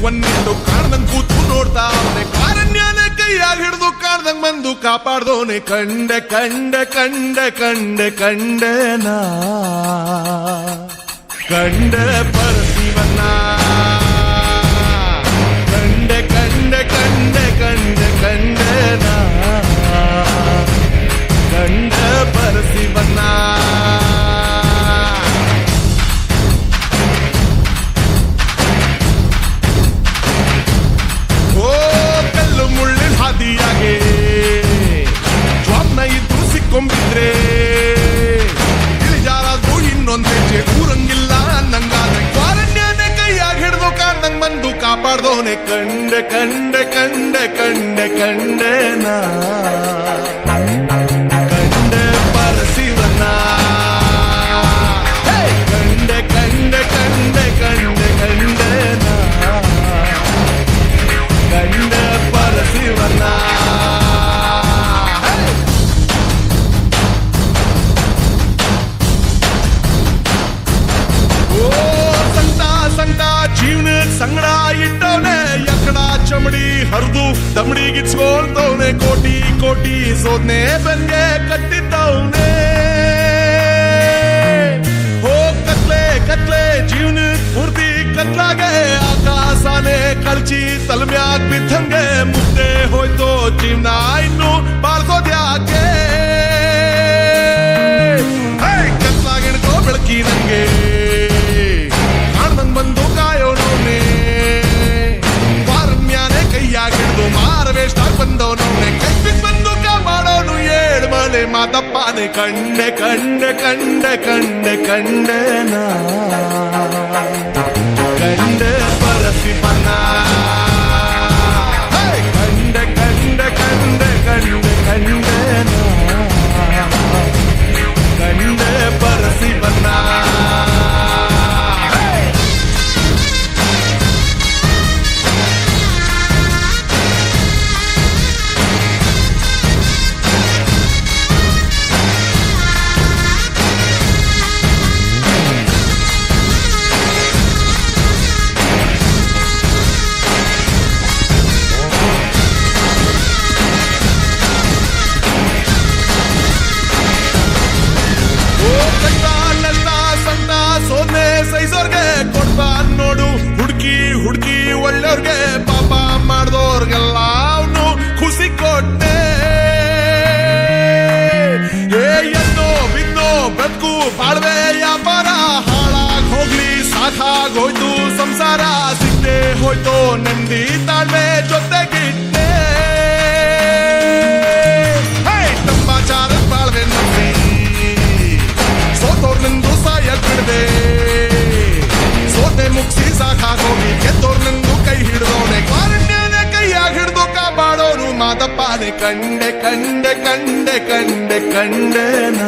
ಒಂದಿಟ್ಟು ಕಾಣ್ದಂಗ್ ಕೂತು ನೋಡ್ತಾವನೆ ಕಾರಣ್ಯನ ಕೈಯಾಗ ಹಿಡಿದು ಕಾಣ್ದಂಗ್ ಬಂದು ಕಾಪಾಡ್ದೋನೆ ಕಂಡೆ ಕಂಡೆ ಕಂಡೆ ಕಂಡೆ ಕಂಡೆನ ಕಂಡೆ ಪರಶಿವನ ಕಂಡೆ ಕಂಡೆ ಕಂಡೆ ಕಂಡೆ ಕಂಡೆನ ಕಂಡೆ ಪರಶಿವನ ಹಾದಿಯಾಗೆ ಜ್ವಾಪ್ನ ಇದ್ದು ಸಿಕ್ಕೊಂಬಿದ್ರೆ ಇಳಿಜಾರಾದ್ರು ಇನ್ನೊಂದ್ ಹೆಜ್ಜೆ ಊರಂಗಿಲ್ಲ ಅನ್ನಂಗಾದ್ರೆ ಕಾರಣ್ಯನೇ ಕೈಯಾಗ ಹಿಡ್ದು ಕಾಣ್ದಂಗ್ ಬಂದು ಕಾಪಾಡ್ದೋನೆ ಕಂಡೆ ಕಂಡೆ ಕಂಡೆ ಕಂಡೆ ಕಂಡೆನ ಕಂಡೆ ಪರಶಿವನ ಕಂಡೆ ಕಂಡೆ ಕಂಡೆ ಕಂಡೆ ಕಂಡೆನ ಕಂಡೆ ಪರಶಿವನ ಓ ಸಂತ ಸಂತ ಜೀವನದ ಸಂಗಡ ಇಟ್ಟವನೆ ಎಕ್ಕಡ ಚಮಡಿ ಹರಿದು ದಮಡಿಗಿಚ್ಕೊಳ್ತವನೆ ಕೋಟಿ ಕೋಟಿ ಸೋದ್ನೆ ಬೆನ್ಗೆ ಕಟ್ಟಿದ್ದವನೆ ಓ ಕತ್ಲೆ ಕತ್ಲೆ ಜೀವನದ ಪೂರ್ತಿ ಕತ್ಲಾಗೆ ಆಕಾಶಾನೆ ಕಳ್ಚಿ ತಲೆಮ್ಯಾಗ ಬಿದ್ದಂಗೆ ಮುದ್ದೆ ಹೋಯ್ತು ಜೀವನ ಇನ್ನು ಬಾಳ್ಕೋದ್ಯಾಕೆ ಕತ್ಲಾಗ ಹಿಡ್ಕೋ ಬೆಳಕಿ ನಂಗೆ ಕಾಣ್ದಂಗ್ ಬಂದು ಕಾಯೋನವ್ನೆ ಪಾರಮ್ಯಾನೆ ಕೈಯಾಗ ಹಿಡ್ದು ಮಾರವೇಷ್ಟಾಗ ಬಂದವನವ್ನೆ ಕೈ ಬಿದ್ದು ಬಂದು ಕಾಪಾಡೋನು ಏಳು ಮನೆ ಮಾತಪ್ಪನೆ ಕಂಡೆ ಕಂಡೆ ಕಂಡೆ ಕಂಡೆ ಕಂಡೆನ ಕಂಡೆ ಪರಶಿವನ ಕಂಡೆ ಕಂಡೆ ಕಂಡೆ ಕಂಡೆ ಕಂಡೆನ ಕಂಡೆ ಪರಶಿವನ ಸೈಸೋರ್ಗೆ ಕೊಡ್ಬಾರ್ ನೋಡು ಹುಡುಕಿ ಹುಡುಕಿ ಒಳ್ಳೆಯವ್ರಿಗೆ ಪಾಪ ಮಾಡ್ದೋರ್ಗೆಲ್ಲ ಅವನು ಖುಷಿ ಕೊಟ್ಟೆ ಎನ್ನೋ ಬಿನ್ನೋ ಬದುಕು ಬಾಳ್ವೆ ವ್ಯಾಪಾರ ಹಾಳಾಗ್ ಹೋಗ್ಲಿ ಸಾಕಾಗೋಯ್ತು ಸಂಸಾರ ಸಿಕ್ಕೇ ಹೋಯ್ತು ನೆಮ್ಮದಿ ತಾಳ್ಮೆ ಜೊತೆಗಿಟ್ಟೆ ತಂಬಾಚಾರದ ಬಾಳ್ವೆ ನಂಬಿ ಸೋತೋರ್ನಿಂದು ಸಾಯಕ್ ಬಿಡದೆ ಸೋತೆ ಮುಗಿಸಿ ಸಾಕಾಗೋಗಿ ಗೆದ್ದೋರ್ನಿಂದು ಕೈ ಹಿಡ್ದೋನೆ ಕಾರಣ್ಯನೇ ಕೈಯಾಗ ಹಿಡ್ದು ಕಾಪಾಡೋರು ಮಾದಪ್ಪನೆ ಕಂಡೆ ಕಂಡೆ ಕಂಡೆ ಕಂಡೆ ಕಂಡೆನ